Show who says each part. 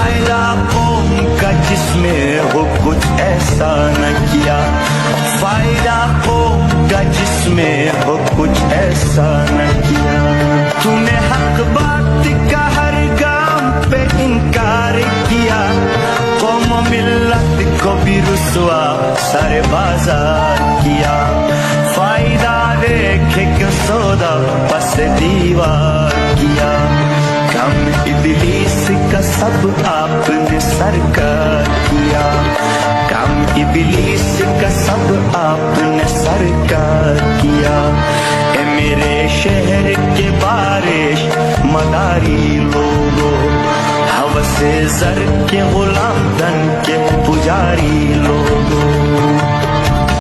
Speaker 1: فائدہ قوم کا جس میں ہو کچھ ایسا نہ کیا، فائدہ قوم کا جس میں ہو کچھ ایسا نہ کیا. تو نے حق بات کا ہر گام پہ انکار کیا، قوم و ملت کو بھی رسوا سر بازار کیا. فائدہ دیکھے کہ سودا پس دیوار کیا. کم ابلیس کا سب آپ نے سرکار کیا، کم ابلیس کا سب آپ نے سرکار کیا. اے میرے شہر کے بارش مداری لوگو، ہوس زر کے غلام دن کے پجاری لوگو.